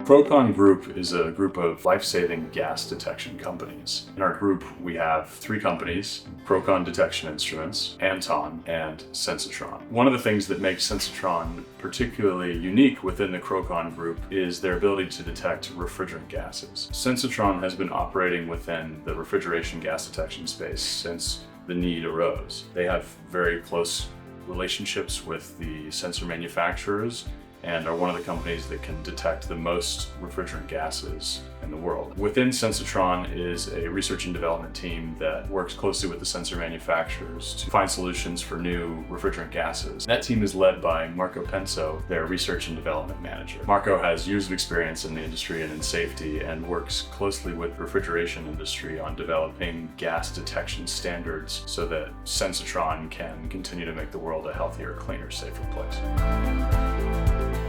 Crowcon Group is a group of life-saving gas detection companies. In our group, we have 3 companies: Crowcon Detection Instruments, Anton, and Sensitron. One of the things that makes Sensitron particularly unique within the Crowcon Group is their ability to detect refrigerant gases. Sensitron has been operating within the refrigeration gas detection space since the need arose. They have very close relationships with the sensor manufacturers and are one of the companies that can detect the most refrigerant gases in the world. Within Sensitron is a research and development team that works closely with the sensor manufacturers to find solutions for new refrigerant gases. That team is led by Penso, their research and development manager. Marco has years of experience in the industry and in safety and works closely with the refrigeration industry on developing gas detection standards so that Sensitron can continue to make the world a healthier, cleaner, safer place.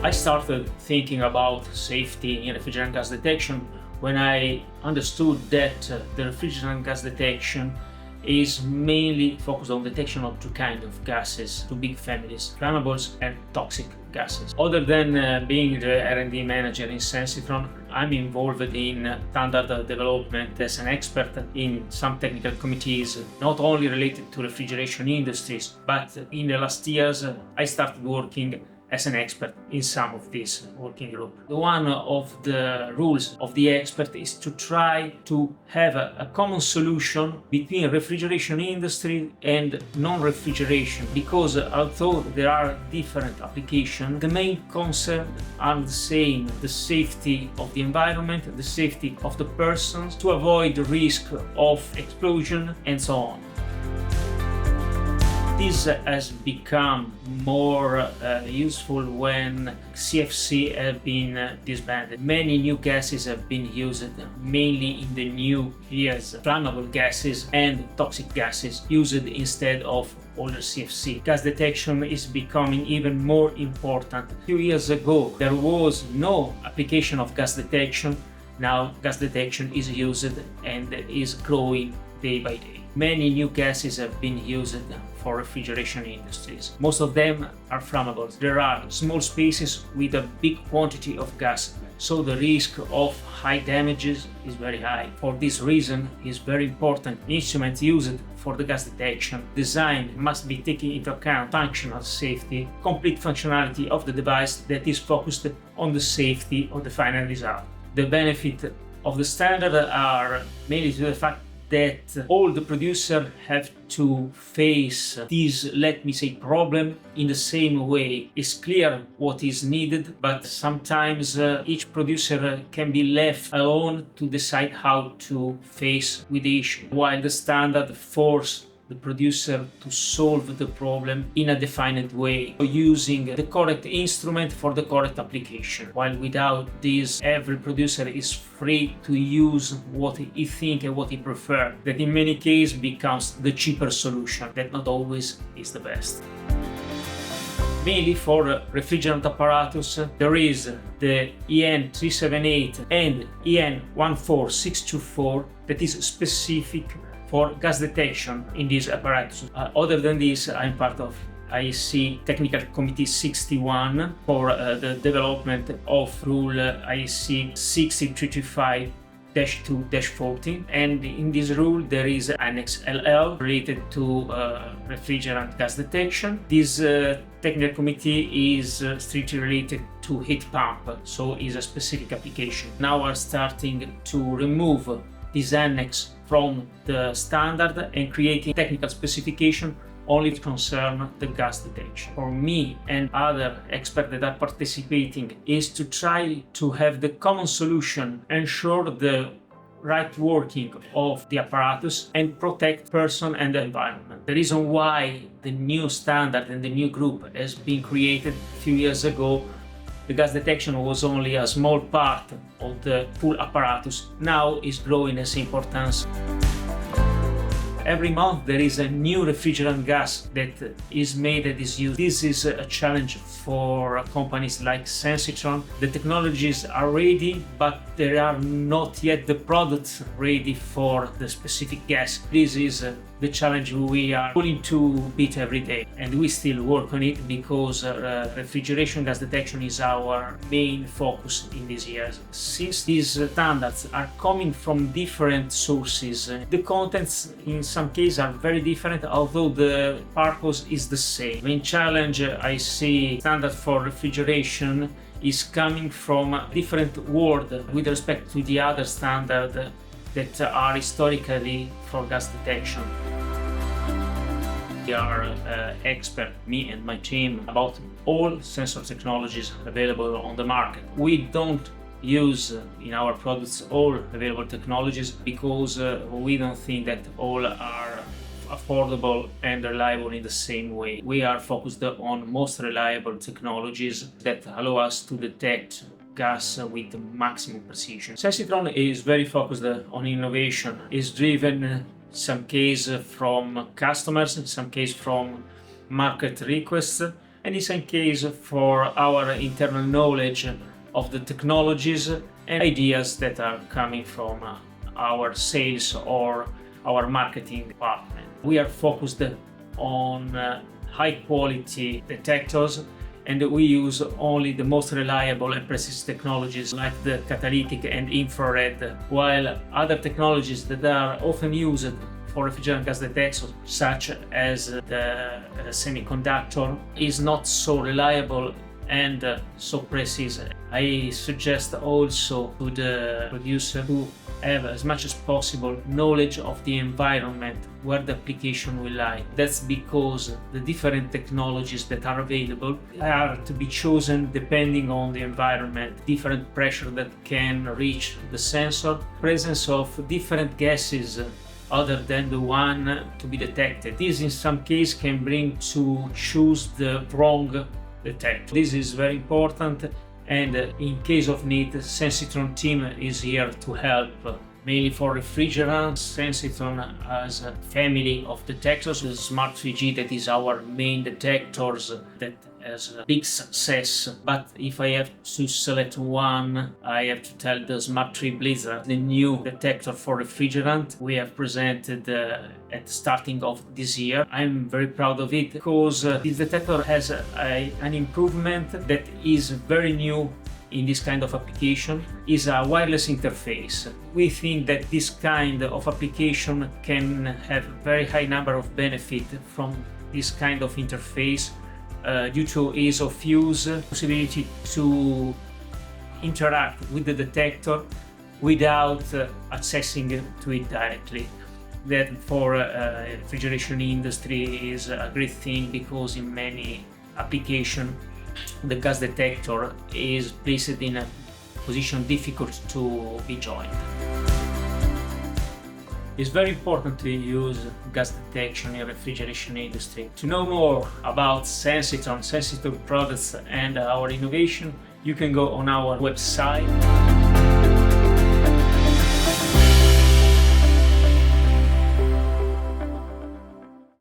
I started thinking about safety in refrigerant gas detection when I understood that the refrigerant gas detection is mainly focused on detection of 2 kinds of gases, 2 big families: flammables and toxic gases. Other than being the R&D manager in Sensitron, I'm involved in standard development as an expert in some technical committees, not only related to refrigeration industries, but in the last years I started working as an expert in some of these working groups. One of the rules of the expert is to try to have a common solution between refrigeration industry and non-refrigeration, because although there are different applications, the main concerns are the same: the safety of the environment, the safety of the persons, to avoid the risk of explosion and so on. This has become more useful when CFC have been disbanded. Many new gases have been used, mainly in the new years, flammable gases and toxic gases used instead of older CFC. Gas detection is becoming even more important. A few years ago, there was no application of gas detection. Now gas detection is used and is growing day by day. Many new gases have been used for refrigeration industries. Most of them are flammables. There are small spaces with a big quantity of gas, so the risk of high damages is very high. For this reason, it's very important instruments used for the gas detection design must be taking into account functional safety, complete functionality of the device that is focused on the safety of the final result. The benefit of the standard are mainly to the fact that all the producers have to face this, let me say, problem in the same way. It's clear what is needed, but sometimes each producer can be left alone to decide how to face with the issue, while the standard forces the producer to solve the problem in a defined way, using the correct instrument for the correct application. While without this, every producer is free to use what he thinks and what he prefers. That in many cases becomes the cheaper solution, that not always is the best. Mainly for refrigerant apparatus, there is the EN378 and EN14624 that is specific for gas detection in these apparatus. Other than this, I'm part of IEC Technical Committee 61 for the development of Rule IEC 16325-2-14, and in this rule there is Annex LL related to refrigerant gas detection. This technical committee is strictly related to heat pump, so is a specific application. Now we're starting to remove this annex from the standard and creating technical specification only to concern the gas detection. For me and other experts that are participating is to try to have the common solution, ensure the right working of the apparatus and protect person and the environment. The reason why the new standard and the new group has been created a few years ago, the gas detection was only a small part of the full apparatus. Now is growing as importance. Every month there is a new refrigerant gas that is made and is used. This is a challenge for companies like Sensitron. The technologies are ready, but there are not yet the products ready for the specific gas. This is the challenge we are pulling to beat every day, and we still work on it because refrigeration gas detection is our main focus in these years. Since these standards are coming from different sources, the contents in some cases are very different, although the purpose is the same. The main challenge I see standard for refrigeration is coming from a different world with respect to the other standard that are historically for gas detection. We are expert, me and my team, about all sensor technologies available on the market. We don't use in our products all available technologies because we don't think that all are affordable and reliable in the same way. We are focused on most reliable technologies that allow us to detect gas with maximum precision. Sensitron is very focused on innovation. It's driven in some case from customers, in some case from market requests, and in some case for our internal knowledge of the technologies and ideas that are coming from our sales or our marketing department. We are focused on high quality detectors, and we use only the most reliable and precise technologies like the catalytic and infrared, while other technologies that are often used for refrigerant gas detection, such as the semiconductor, is not so reliable and so precise. I suggest also to the producer to have as much as possible knowledge of the environment where the application will lie. That's because the different technologies that are available are to be chosen depending on the environment, different pressure that can reach the sensor, presence of different gases other than the one to be detected. This in some case can bring to choose the wrong detector. This is very important, and in case of need, Sensitron team is here to help. Mainly for refrigerants, Sensitron has a family of detectors. The Smart 3G, that is our main detectors, that has a big success. But if I have to select one, I have to tell the Smart 3 Blizzard, the new detector for refrigerant we have presented at the starting of this year. I'm very proud of it because this detector has an improvement that is very new in this kind of application. Is a wireless interface. We think that this kind of application can have a very high number of benefit from this kind of interface due to ease of use, possibility to interact with the detector without accessing to it directly. That for refrigeration industry is a great thing because in many applications the gas detector is placed in a position difficult to be joined. It's very important to use gas detection in refrigeration industry. To know more about Sensitron products and our innovation, you can go on our website.